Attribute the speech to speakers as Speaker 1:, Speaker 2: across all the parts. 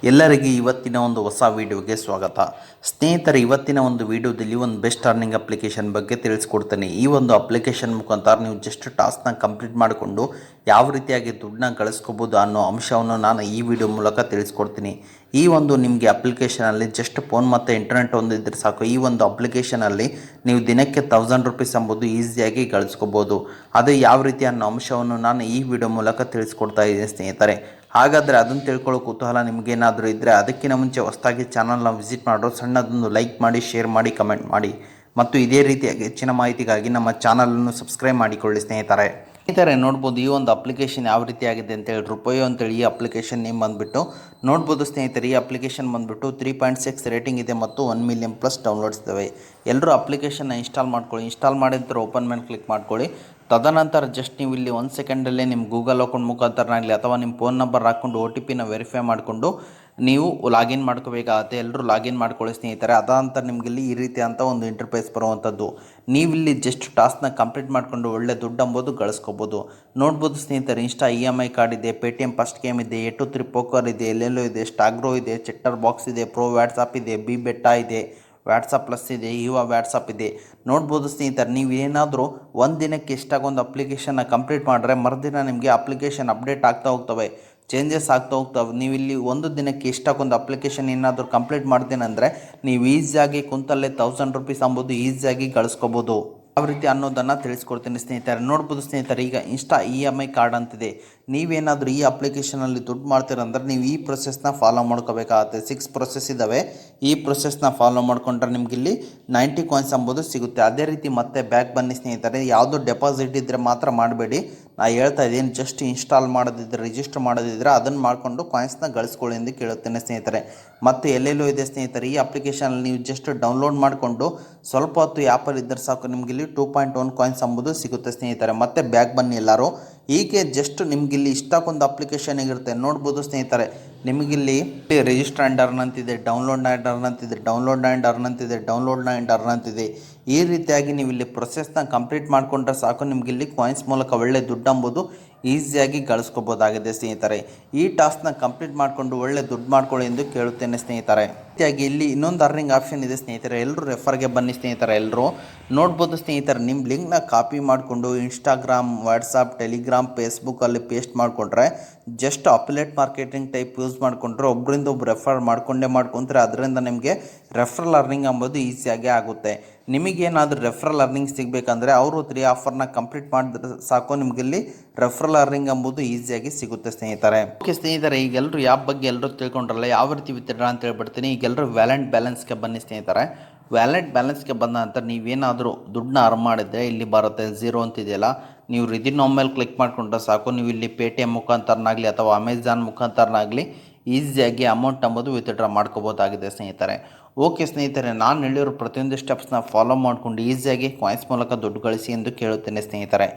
Speaker 1: ಎಲ್ಲರಿಗೆ ಇವತ್ತಿನ ಒಂದು ಹೊಸ ವಿಡಿಯೋಗೆ ಸ್ವಾಗತ. ಸ್ನೇಹಿತರೆ, ಇವತ್ತಿನ ಒಂದು ವಿಡಿಯೋದಲ್ಲಿ ಒಂದು ಬೆಸ್ಟ್ ಅರ್ನಿಂಗ್ ಅಪ್ಲಿಕೇಶನ್ ಬಗ್ಗೆ ತಿಳಿಸ್ಕೊಡ್ತೇನೆ. ಈ ಒಂದು ಅಪ್ಲಿಕೇಶನ್ ಮುಖಾಂತರ ನೀವು ಜಸ್ಟ್ ಟಾಸ್ಕ್ನ ಕಂಪ್ಲೀಟ್ ಮಾಡಿಕೊಂಡು ಯಾವ ರೀತಿಯಾಗಿ ದುಡ್ಡನ್ನ ಗಳಿಸ್ಕೋಬೋದು ಅನ್ನೋ ಅಂಶವನ್ನು ನಾನು ಈ ವಿಡಿಯೋ ಮೂಲಕ ತಿಳಿಸ್ಕೊಡ್ತೀನಿ. ಈ ಒಂದು ನಿಮಗೆ ಅಪ್ಲಿಕೇಶನಲ್ಲಿ ಜಸ್ಟ್ ಫೋನ್ ಮತ್ತು ಇಂಟರ್ನೆಟ್ ಹೊಂದಿದ್ರೆ ಸಾಕು. ಈ ಒಂದು ಅಪ್ಲಿಕೇಶನಲ್ಲಿ ನೀವು ದಿನಕ್ಕೆ 1000 ರೂಪೀಸ್ ಎಂಬುದು ಈಸಿಯಾಗಿ ಗಳಿಸ್ಕೋಬೋದು. ಅದು ಯಾವ ರೀತಿ ಅನ್ನೋ ಅಂಶವನ್ನು ನಾನು ಈ ವಿಡಿಯೋ ಮೂಲಕ ತಿಳಿಸ್ಕೊಡ್ತಾ ಇದ್ದೀನಿ ಸ್ನೇಹಿತರೆ. ಹಾಗಾದರೆ ಅದನ್ನು ತಿಳ್ಕೊಳ್ಳೋ ಕುತೂಹಲ ನಿಮಗೇನಾದರೂ ಇದ್ದರೆ ಅದಕ್ಕಿಂತ ಮುಂಚೆ ಹೊಸದಾಗಿ ಚಾನಲ್ನ ವಿಸಿಟ್ ಮಾಡೋ ಸಣ್ಣದೊಂದು ಲೈಕ್ ಮಾಡಿ, ಶೇರ್ ಮಾಡಿ, ಕಮೆಂಟ್ ಮಾಡಿ ಮತ್ತು ಇದೇ ರೀತಿಯಾಗಿ ಹೆಚ್ಚಿನ ಮಾಹಿತಿಗಾಗಿ ನಮ್ಮ ಚಾನಲನ್ನು ಸಬ್ಸ್ಕ್ರೈಬ್ ಮಾಡಿಕೊಳ್ಳಿ ಸ್ನೇಹಿತರೆ. ನೋಡ್ಬೋದು ಈ ಒಂದು ಅಪ್ಲಿಕೇಶನ್ ಯಾವ ರೀತಿ ಆಗಿದೆ ಅಂತೇಳಿ ರುಪಯೋ ಅಂತೇಳಿ ಈ ಅಪ್ಲಿಕೇಶನ್ ನೇಮ್ ಬಂದುಬಿಟ್ಟು ನೋಡ್ಬೋದು ಸ್ನೇಹಿತರೆ. ಈ ಅಪ್ಲಿಕೇಶನ್ ಬಂದುಬಿಟ್ಟು 3.6 ರೇಟಿಂಗ್ ಇದೆ ಮತ್ತು 1 ಮಿಲಿಯನ್ ಪ್ಲಸ್ ಡೌನ್ಲೋಡ್ಸ್ ಇದ್ದಾವೆ. ಎಲ್ಲರೂ ಅಪ್ಲಿಕೇಶನ್ನ ಇನ್ಸ್ಟಾಲ್ ಮಾಡ್ಕೊಳ್ಳಿ. ಇನ್ಸ್ಟಾಲ್ ಮಾಡಿದ ಓಪನ್ ಮೇಲೆ ಕ್ಲಿಕ್ ಮಾಡ್ಕೊಳ್ಳಿ. ತದನಂತರ ಜಸ್ಟ್ ನೀವು ಇಲ್ಲಿ 1 ಸೆಕೆಂಡಲ್ಲೇ ನಿಮ್ಮ ಗೂಗಲ್ ಅಕೌಂಟ್ ಮುಖಾಂತರನಾಗಲಿ ಅಥವಾ ನಿಮ್ಮ ಫೋನ್ ನಂಬರ್ ಹಾಕ್ಕೊಂಡು OTPನ ವೆರಿಫೈ ಮಾಡಿಕೊಂಡು ನೀವು ಲಾಗಿನ್ ಮಾಡ್ಕೋಬೇಕಾಗತ್ತೆ. ಎಲ್ಲರೂ ಲಾಗಿನ್ ಮಾಡ್ಕೊಳ್ಳಿ ಸ್ನೇಹಿತರೆ. ಅದಾನಂತರ ನಿಮಗಿಲ್ಲಿ ಈ ರೀತಿ ಅಂತ ಒಂದು ಇಂಟರ್ಫೇಸ್ ಬರುವಂಥದ್ದು. ನೀವಿಲ್ಲಿ ಜಸ್ಟ್ ಟಾಸ್ಕ್ನ ಕಂಪ್ಲೀಟ್ ಮಾಡಿಕೊಂಡು ಒಳ್ಳೆ ದುಡ್ಡು ಅಂಬೋದು ಗಳಿಸ್ಕೋಬೋದು. ನೋಡ್ಬೋದು ಸ್ನೇಹಿತರೆ, ಇನ್ಸ್ಟಾ EMI ಕಾರ್ಡ್ ಇದೆ, ಪೇಟಿಎಮ್ ಫಸ್ಟ್ ಗೇಮ್ ಇದೆ, A23 ಪೋಕರ್ ಇದೆ, ಎಲ್ಲೆಲ್ಲೋ ಇದೆ, ಸ್ಟಾಗ್ರೋ ಇದೆ, ಚೆಟ್ಟರ್ ಬಾಕ್ಸ್ ಇದೆ, ಪ್ರೋ ವ್ಯಾಟ್ಸಾಪ್ ಇದೆ, ಬಿ ಬೆಟ್ಟ ಇದೆ, ವ್ಯಾಟ್ಸಪ್ ಪ್ಲಸ್ ಇದೆ, ಯುವ ವ್ಯಾಟ್ಸಪ್ ಇದೆ. ನೋಡ್ಬೋದು ಸ್ನೇಹಿತರೆ, ನೀವು ಏನಾದರೂ ಒಂದು ದಿನಕ್ಕೆ ಇಷ್ಟಾಗೊಂದು ಅಪ್ಲಿಕೇಶನ್ನ ಕಂಪ್ಲೀಟ್ ಮಾಡಿದ್ರೆ ಮರುದಿನ ನಿಮಗೆ ಅಪ್ಲಿಕೇಶನ್ ಅಪ್ಡೇಟ್ ಆಗ್ತಾ ಹೋಗ್ತವೆ, ಚೇಂಜಸ್ ಆಗ್ತಾ ಹೋಗ್ತವೆ. ನೀವು ಇಲ್ಲಿ ಒಂದು ದಿನಕ್ಕೆ ಇಷ್ಟಾಗೊಂದು ಅಪ್ಲಿಕೇಶನ್ ಏನಾದರೂ ಕಂಪ್ಲೀಟ್ ಮಾಡ್ತೀನಂದರೆ ನೀವು ಈಸಿಯಾಗಿ ಕುಂತಲ್ಲೇ 1000 ರೂಪೀಸ್ ಅಂಬೋದು ಈಸಿಯಾಗಿ ಗಳಿಸ್ಕೋಬೋದು. ಯಾವ ರೀತಿ ಅನ್ನೋದನ್ನು ತಿಳಿಸ್ಕೊಡ್ತೀನಿ ಸ್ನೇಹಿತರೆ. ನೋಡ್ಬೋದು ಸ್ನೇಹಿತರೆ, ಈಗ ಇನ್ಸ್ಟಾ EMI ಕಾರ್ಡ್ ಅಂತಿದೆ. ನೀವೇನಾದರೂ ಈ ಅಪ್ಲಿಕೇಶನಲ್ಲಿ ದುಡ್ಡು ಮಾಡ್ತೀರಂದ್ರೆ ನೀವು ಈ ಪ್ರೊಸೆಸ್ನ ಫಾಲೋ ಮಾಡ್ಕೋಬೇಕಾಗತ್ತೆ. 6 ಪ್ರೊಸೆಸ್ ಇದ್ದಾವೆ. ಈ ಪ್ರೊಸೆಸ್ನ ಫಾಲೋ ಮಾಡ್ಕೊಂಡ್ರೆ ನಿಮಗಿಲ್ಲಿ 90 ಕಾಯಿನ್ಸ್ ಅಂಬೋದು ಸಿಗುತ್ತೆ. ಅದೇ ರೀತಿ ಮತ್ತೆ ಬ್ಯಾಕ್ ಬನ್ನಿ ಸ್ನೇಹಿತರೆ. ಯಾವುದು ಡೆಪಾಸಿಟ್ ಇದ್ದರೆ ಮಾತ್ರ ಮಾಡಬೇಡಿ. ನಾನು ಹೇಳ್ತಾ ಇದ್ದೀನಿ, ಜಸ್ಟ್ ಇನ್ಸ್ಟಾಲ್ ಮಾಡೋದಿದ್ದರೆ, ರಿಜಿಸ್ಟರ್ ಮಾಡೋದಿದ್ದರೆ ಅದನ್ನು ಮಾಡಿಕೊಂಡು ಕಾಯಿನ್ಸ್ನ ಗಳಿಸ್ಕೊಳ್ಳಿ ಎಂದು ಕೇಳುತ್ತೇನೆ ಸ್ನೇಹಿತರೆ. ಮತ್ತು ಎಲ್ಲೆಲ್ಲೂ ಇದೆ ಸ್ನೇಹಿತರೆ. ಈ ಅಪ್ಲಿಕೇಶನಲ್ಲಿ ನೀವು ಜಸ್ಟ್ ಡೌನ್ಲೋಡ್ ಮಾಡಿಕೊಂಡು ಸ್ವಲ್ಪ ಹೊತ್ತು ಆ್ಯಪಲ್ಲಿ ಇದ್ದರೆ ಸಾಕು, ನಿಮಗಿಲ್ಲಿ 2.1 ಕಾಯಿನ್ಸ್ ಅಂಬೋದು ಸಿಗುತ್ತೆ ಸ್ನೇಹಿತರೆ. ಮತ್ತೆ ಬ್ಯಾಕ್ ಬನ್ನಿ ಎಲ್ಲರೂ. ಹೀಗೆ ಜಸ್ಟ್ ನಿಮಗಿಲ್ಲಿ ಇಷ್ಟಕ್ಕೊಂದು ಅಪ್ಲಿಕೇಶನ್ ಇರುತ್ತೆ. ನೋಡ್ಬೋದು ಸ್ನೇಹಿತರೆ, ನಿಮಗಿಲ್ಲಿ ರಿಜಿಸ್ಟರ್ ಆ್ಯಂಡ್ ಅರ್ನ್ ಅಂತಿದೆ, ಡೌನ್ಲೋಡ್ ಆ್ಯಂಡ್ ಅರ್ನ್ ಅಂತಿದೆ, ಡೌನ್ಲೋಡ್ ಆ್ಯಂಡ್ ಅರ್ನ್ ಅಂತಿದೆ, ಡೌನ್ಲೋಡ್ ಆ್ಯಂಡ್ ಅರ್ನ್ ಅಂತಿದೆ. ಈ ರೀತಿಯಾಗಿ ನೀವು ಇಲ್ಲಿ ಪ್ರೊಸೆಸ್ನ ಕಂಪ್ಲೀಟ್ ಮಾಡಿಕೊಂಡ್ರೆ ಸಾಕು, ನಿಮಗಿಲ್ಲಿ ಕಾಯಿನ್ಸ್ ಮೂಲಕ ಒಳ್ಳೆ ದುಡ್ಡು ಅಂಬೋದು ಈಸಿಯಾಗಿ ಗಳಿಸ್ಕೋಬೋದಾಗಿದೆ ಸ್ನೇಹಿತರೆ. ಈ ಟಾಸ್ಕ್ನ ಕಂಪ್ಲೀಟ್ ಮಾಡಿಕೊಂಡು ಒಳ್ಳೆ ದುಡ್ಡು ಮಾಡ್ಕೊಳ್ಳಿ ಎಂದು ಕೇಳುತ್ತೇನೆ ಸ್ನೇಹಿತರೆ. ರೀತಿಯಾಗಿ ಇಲ್ಲಿ ಇನ್ನೊಂದು ಅರ್ನಿಂಗ್ ಆಪ್ಷನ್ ಇದೆ ಸ್ನೇಹಿತರೆ. ಎಲ್ಲರೂ ರೆಫರ್ಗೆ ಬನ್ನಿ ಸ್ನೇಹಿತರೆ. ಎಲ್ಲರೂ ನೋಡ್ಬೋದು ಸ್ನೇಹಿತರೆ, ನಿಮ್ಮ ಲಿಂಕ್ನ ಕಾಪಿ ಮಾಡಿಕೊಂಡು ಇನ್ಸ್ಟಾಗ್ರಾಮ್, ವಾಟ್ಸಪ್, ಟೆಲಿಗ್ರಾಮ್, ಫೇಸ್ಬುಕ್ಕಲ್ಲಿ ಪೇಸ್ಟ್ ಮಾಡಿಕೊಂಡ್ರೆ just affiliate marketing type use ಮಾಡಿಕೊಂಡ್ರೆ ಒಬ್ಬರಿಂದ ಒಬ್ಬರು ರೆಫರ್ ಮಾಡ್ಕೊಂಡ್ರೆ ಅದರಿಂದ ನಿಮಗೆ ರೆಫರಲ್ ಅರ್ನಿಂಗ್ ಅಂಬೋದು ಈಸಿಯಾಗಿ ಆಗುತ್ತೆ. ನಿಮಗೇನಾದರೂ ರೆಫರಲ್ ಅರ್ನಿಂಗ್ ಸಿಗಬೇಕಂದ್ರೆ ಅವರು 3 ಆಫರ್ನ ಕಂಪ್ಲೀಟ್ ಮಾಡಿದ್ರೆ ಸಾಕು, ನಿಮಗಿಲ್ಲಿ ರೆಫರಲ್ ಅರ್ನಿಂಗ್ ಎಂಬುದು ಈಸಿಯಾಗಿ ಸಿಗುತ್ತೆ ಸ್ನೇಹಿತರೆ. ಓಕೆ ಸ್ನೇಹಿತರೆ, ಈಗೆಲ್ಲರೂ ಆ್ಯಪ್ ಬಗ್ಗೆ ಎಲ್ಲರೂ ತಿಳ್ಕೊಂಡ್ರಲ್ಲ, ಯಾವ ರೀತಿ ವಿತ್ಡ್ರಾ ಅಂತ ಹೇಳ್ಬಿಡ್ತೀನಿ. ಈಗೆಲ್ಲರೂ ವ್ಯಾಲೆಟ್ ಬ್ಯಾಲೆನ್ಸ್ಗೆ ಬನ್ನಿ ಸ್ನೇಹಿತರೆ. ವ್ಯಾಲೆಟ್ ಬ್ಯಾಲೆನ್ಸ್ಗೆ ಬಂದ ನಂತರ ನೀವೇನಾದರೂ ದುಡ್ಡನ್ನ ಅರ್ನ್ ಮಾಡಿದರೆ ಇಲ್ಲಿ ಬರುತ್ತೆ 0 ಅಂತಿದೆಯಲ್ಲ, ನೀವು ರಿದಿನ್ ಮೇಲೆ ಕ್ಲಿಕ್ ಮಾಡಿಕೊಂಡ್ರೆ ಸಾಕು, ನೀವು ಇಲ್ಲಿ ಪೇಟಿಎಮ್ ಮುಖಾಂತರನಾಗಲಿ ಅಥವಾ ಅಮೆಝಾನ್ ಮುಖಾಂತರನಾಗಲಿ ಈಸಿಯಾಗಿ ಅಮೌಂಟ್ ಅಂಬೋದು ವಿತ್ಡ್ರಾ ಮಾಡ್ಕೋಬೋದಾಗಿದೆ ಸ್ನೇಹಿತರೆ. ಓಕೆ ಸ್ನೇಹಿತರೆ, ನಾನು ಹೇಳಿರೋ ಪ್ರತಿಯೊಂದು ಸ್ಟೆಪ್ಸ್ನ ಫಾಲೋ ಮಾಡಿಕೊಂಡು ಈಸಿಯಾಗಿ ಕಾಯಿನ್ಸ್ ಮೂಲಕ ದುಡ್ಡು ಗಳಿಸಿ ಎಂದು ಕೇಳುತ್ತೇನೆ ಸ್ನೇಹಿತರೆ.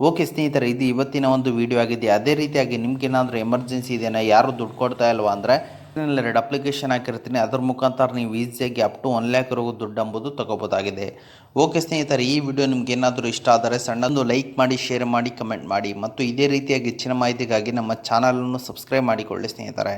Speaker 1: ಓಕೆ ಸ್ನೇಹಿತರೆ, ಇದು ಇವತ್ತಿನ ಒಂದು ವಿಡಿಯೋ ಆಗಿದೆ. ಅದೇ ರೀತಿಯಾಗಿ ನಿಮಗೇನಾದರೂ ಎಮರ್ಜೆನ್ಸಿ ಇದೆಯಾ, ಯಾರು ದುಡ್ಡು ಕೊಡ್ತಾ ಇಲ್ವಾ ಅಂದರೆ 2 ಅಪ್ಲಿಕೇಶನ್ ಹಾಕಿರ್ತೀನಿ, ಅದ್ರ ಮುಖಾಂತರ ನೀವು ಈಸಿಯಾಗಿ ಅಪ್ ಟು 1 ಲ್ಯಾಕ್ ವರೆಗೂ ದುಡ್ಡು ಅಂಬೋದು ತಗೋಬೋದಾಗಿದೆ. ಓಕೆ ಸ್ನೇಹಿತರೆ, ಈ ವಿಡಿಯೋ ನಿಮ್ಗೆ ಏನಾದರೂ ಇಷ್ಟ ಆದರೆ ಸಣ್ಣದು ಲೈಕ್ ಮಾಡಿ, ಶೇರ್ ಮಾಡಿ, ಕಮೆಂಟ್ ಮಾಡಿ ಮತ್ತು ಇದೇ ರೀತಿಯಾಗಿ ಹೆಚ್ಚಿನ ಮಾಹಿತಿಗಾಗಿ ನಮ್ಮ ಚಾನಲನ್ನು ಸಬ್ಸ್ಕ್ರೈಬ್ ಮಾಡಿಕೊಳ್ಳಿ ಸ್ನೇಹಿತರೆ.